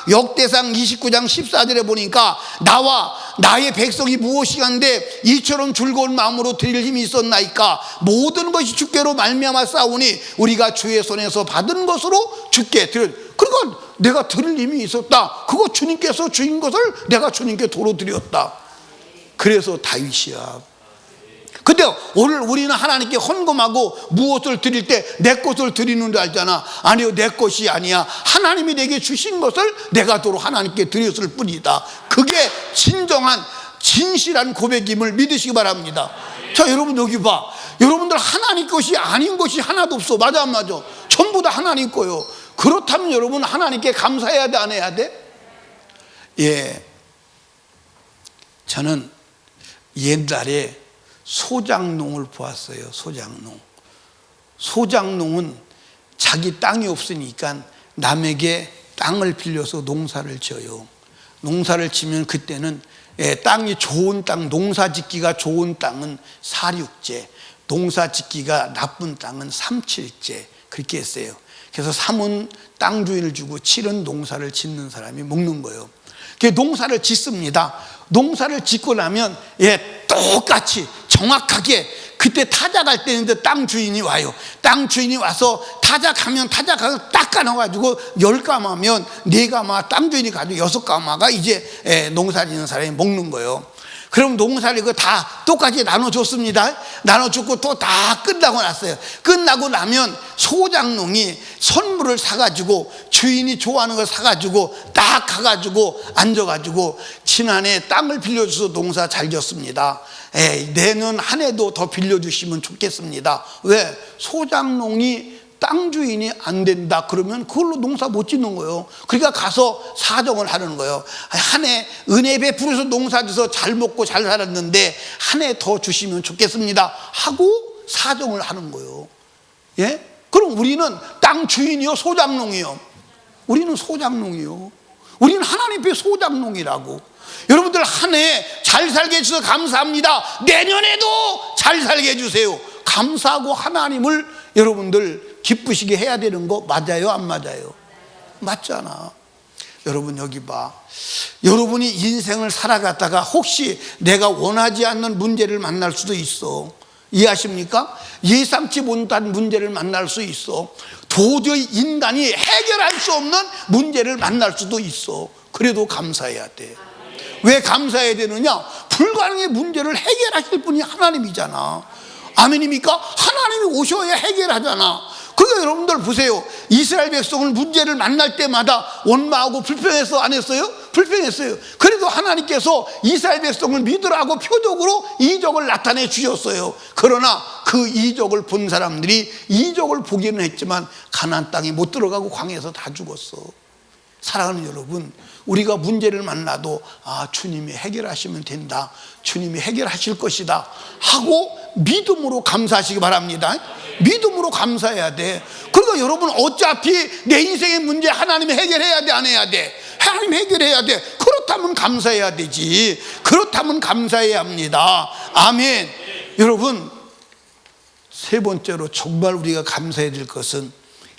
역대상 29장 14절에 보니까 나와 나의 백성이 무엇이간데 이처럼 즐거운 마음으로 드릴 힘이 있었나이까? 모든 것이 주께로 말미암아 싸우니 우리가 주의 손에서 받은 것으로 주께 드릴. 그러니까 내가 드릴 힘이 있었다. 그거 주님께서 주인 것을 내가 주님께 도로 드렸다. 그래서 다윗이야. 근데 오늘 우리는 하나님께 헌금하고 무엇을 드릴 때 내 것을 드리는 줄 알잖아. 아니요, 내 것이 아니야. 하나님이 내게 주신 것을 내가 도로 하나님께 드렸을 뿐이다. 그게 진정한 진실한 고백임을 믿으시기 바랍니다. 자, 여러분 여기 봐. 여러분들 하나님 것이 아닌 것이 하나도 없어. 맞아 안 맞아? 전부 다 하나님 거요. 그렇다면 여러분 하나님께 감사해야 돼, 안 해야 돼? 예, 저는 옛날에 소장농을 보았어요. 소장농은 자기 땅이 없으니까 남에게 땅을 빌려서 농사를 지어요. 농사를 지면 그때는 땅이 좋은 땅, 농사 짓기가 좋은 땅은 4.6제, 농사 짓기가 나쁜 땅은 3.7제, 그렇게 했어요. 그래서 3은 땅 주인을 주고 7은 농사를 짓는 사람이 먹는 거예요. 농사를 짓습니다. 농사를 짓고 나면 똑같이 정확하게 그때 타작할 때인데 땅 주인이 와요. 땅 주인이 와서 타작하면 타작하고 딱 까놔가지고 10가마면 4가마 땅 주인이 가지고 6가마가 이제 농사 짓는 사람이 먹는 거예요. 그럼 농사를 이거 다 똑같이 나눠줬습니다. 나눠줬고 또 다 끝나고 났어요. 끝나고 나면 소장농이 선물을 사가지고 주인이 좋아하는 걸 사가지고 딱 가가지고 앉아가지고 지난해 땅을 빌려줘서 농사 잘 졌습니다. 내년 한 해도 더 빌려주시면 좋겠습니다. 왜? 소장농이 땅 주인이 안 된다 그러면 그걸로 농사 못 짓는 거예요. 그러니까 가서 사정을 하는 거예요. 한 해 은혜 베풀어서 농사 져서 잘 먹고 잘 살았는데 한 해 더 주시면 좋겠습니다 하고 사정을 하는 거예요. 예? 그럼 우리는 땅 주인이요 소장농이요? 우리는 소장농이요. 우리는 하나님의 소장농이라고. 여러분들 한 해 잘 살게 해주셔서 감사합니다. 내년에도 잘 살게 해주세요. 감사하고 하나님을 여러분들 기쁘시게 해야 되는 거 맞아요? 안 맞아요? 맞잖아. 여러분 여기 봐. 여러분이 인생을 살아갔다가 혹시 내가 원하지 않는 문제를 만날 수도 있어. 이해하십니까? 예상치 못한 문제를 만날 수 있어. 도저히 인간이 해결할 수 없는 문제를 만날 수도 있어. 그래도 감사해야 돼. 왜 감사해야 되느냐? 불가능의 문제를 해결하실 분이 하나님이잖아. 아멘입니까? 하나님이 오셔야 해결하잖아. 그러니까 여러분들 보세요. 이스라엘 백성은 문제를 만날 때마다 원망하고 불평해서 안 했어요? 불평했어요. 그래도 하나님께서 이스라엘 백성을 믿으라고 표적으로 이적을 나타내 주셨어요. 그러나 그 이적을 본 사람들이 이적을 보기는 했지만 가나안 땅에 못 들어가고 광야에서 다 죽었어. 사랑하는 여러분, 우리가 문제를 만나도 주님이 해결하시면 된다, 주님이 해결하실 것이다 하고 믿음으로 감사하시기 바랍니다. 믿음으로 감사해야 돼. 그러니까 여러분 어차피 내 인생의 문제 하나님이 해결해야 돼, 안 해야 돼? 하나님 해결해야 돼. 그렇다면 감사해야 되지. 그렇다면 감사해야 합니다. 아멘. 여러분 세 번째로 정말 우리가 감사해야 될 것은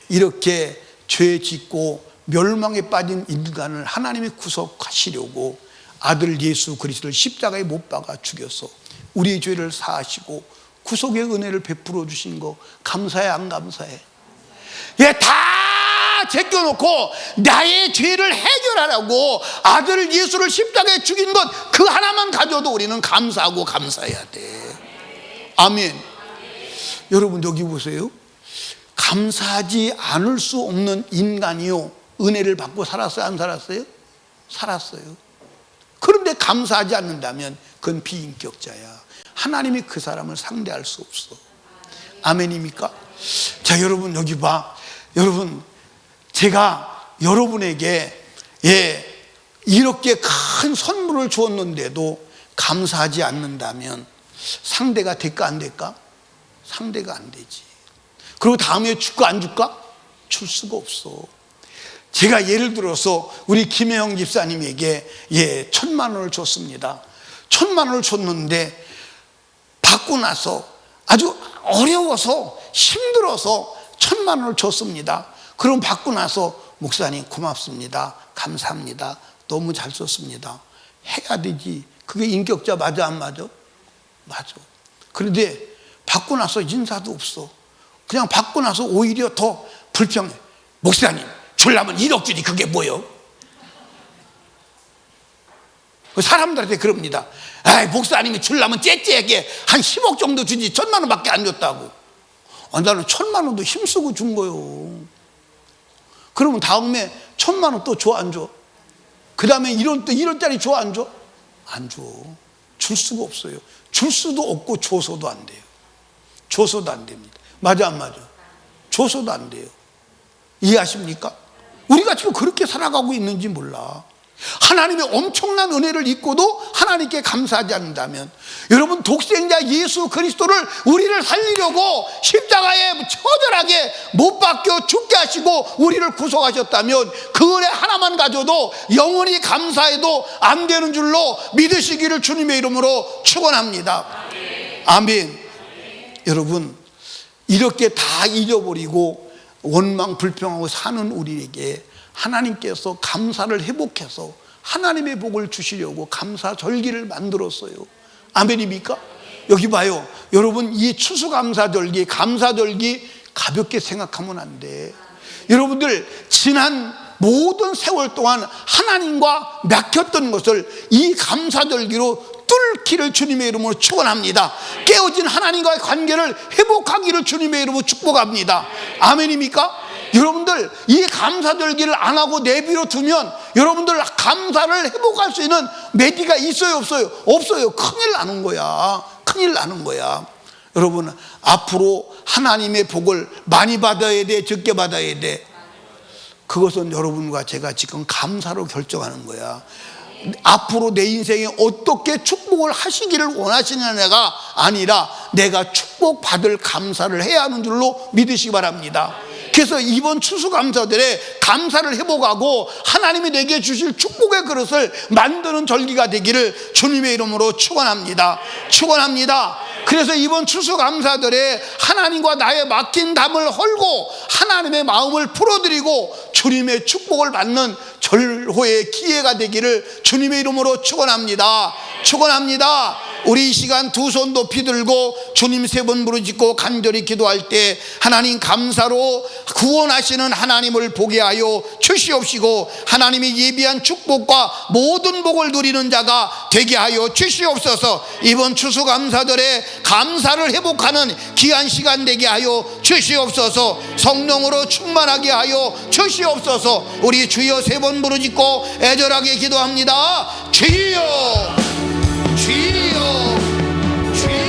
이렇게 죄 짓고 멸망에 빠진 인간을 하나님이 구속하시려고 아들 예수 그리스도를 십자가에 못 박아 죽여서 우리의 죄를 사하시고 구속의 은혜를 베풀어 주신 거 감사해, 안 감사해? 예, 다 제껴놓고 나의 죄를 해결하라고 아들 예수를 십자가에 죽인 것 그 하나만 가져도 우리는 감사하고 감사해야 돼. 아멘. 여러분 여기 보세요. 감사하지 않을 수 없는 인간이요, 은혜를 받고 살았어요, 안 살았어요? 살았어요. 그런데 감사하지 않는다면 그건 비인격자야. 하나님이 그 사람을 상대할 수 없어. 아멘입니까? 자, 여러분 여기 봐. 여러분 제가 여러분에게 이렇게 큰 선물을 주었는데도 감사하지 않는다면 상대가 될까 안 될까? 상대가 안 되지. 그리고 다음에 줄까 안 줄까? 줄 수가 없어. 제가 예를 들어서 우리 김혜영 집사님에게 1,000만 원을 줬습니다. 1,000만 원을 줬는데 받고 나서 아주 어려워서 힘들어서 1,000만 원을 줬습니다. 그럼 받고 나서 목사님 고맙습니다, 감사합니다, 너무 잘 썼습니다 해야 되지. 그게 인격자 맞아, 안 맞아? 맞아. 그런데 받고 나서 인사도 없어. 그냥 받고 나서 오히려 더 불평해. 목사님 주려면 1억 주지 그게 뭐요? 사람들한테 그럽니다. 목사님이 주려면 째째하게 한 10억 정도 주지 1,000만 원밖에 안 줬다고. 나는 1,000만 원도 힘쓰고 준 거요. 그러면 다음에 1,000만 원 또 줘, 안 줘? 그 다음에 1원짜리 줘, 안 줘? 안 줘. 줄 수가 없어요. 줄 수도 없고 줘서도 안 돼요. 줘서도 안 됩니다. 맞아, 안 맞아? 줘서도 안 돼요. 이해하십니까? 우리가 지금 그렇게 살아가고 있는지 몰라. 하나님의 엄청난 은혜를 입고도 하나님께 감사하지 않는다면, 여러분 독생자 예수 그리스도를 우리를 살리려고 십자가에 처절하게 못 박혀 죽게 하시고 우리를 구속하셨다면 그 은혜 하나만 가져도 영원히 감사해도 안 되는 줄로 믿으시기를 주님의 이름으로 축원합니다. 아멘. 여러분 이렇게 다 잊어버리고 원망 불평하고 사는 우리에게 하나님께서 감사를 회복해서 하나님의 복을 주시려고 감사절기를 만들었어요. 아멘입니까? 여기 봐요. 여러분, 이 추수감사절기, 감사절기 가볍게 생각하면 안 돼. 여러분들 지난 모든 세월 동안 하나님과 막혔던 것을 이 감사절기로 뚫기를 주님의 이름으로 축원합니다. 깨어진 하나님과의 관계를 회복하기를 주님의 이름으로 축복합니다. 아멘입니까? 여러분들 이 감사절기를 안 하고 내비로 두면 여러분들 감사를 회복할 수 있는 매디가 있어요, 없어요? 없어요. 큰일 나는 거야. 큰일 나는 거야. 여러분, 앞으로 하나님의 복을 많이 받아야 돼, 적게 받아야 돼? 그것은 여러분과 제가 지금 감사로 결정하는 거야. 앞으로 내 인생에 어떻게 축복을 하시기를 원하시느냐가 아니라 내가 축복받을 감사를 해야 하는 줄로 믿으시기 바랍니다. 그래서 이번 추수감사절에 감사를 회복하고 하나님이 내게 주실 축복의 그릇을 만드는 절기가 되기를 주님의 이름으로 축원합니다. 축원합니다. 그래서 이번 추수감사절에 하나님과 나의 막힌 담을 헐고 하나님의 마음을 풀어드리고 주님의 축복을 받는 절호의 기회가 되기를 주님의 이름으로 축원합니다. 축원합니다. 우리 이 시간 두 손 높이 들고 주님 세 번 부르짖고 간절히 기도할 때 하나님 감사로 구원하시는 하나님을 보게 하여 주시옵시고 하나님이 예비한 축복과 모든 복을 누리는 자가 되게 하여 주시옵소서. 이번 추수감사절에 감사를 회복하는 귀한 시간 되게 하여 주시옵소서. 성령으로 충만하게 하여 주시옵소서. 우리 주여 세 번 부르짖고 애절하게 기도합니다. 주여, 주여, 주여.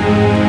아멘.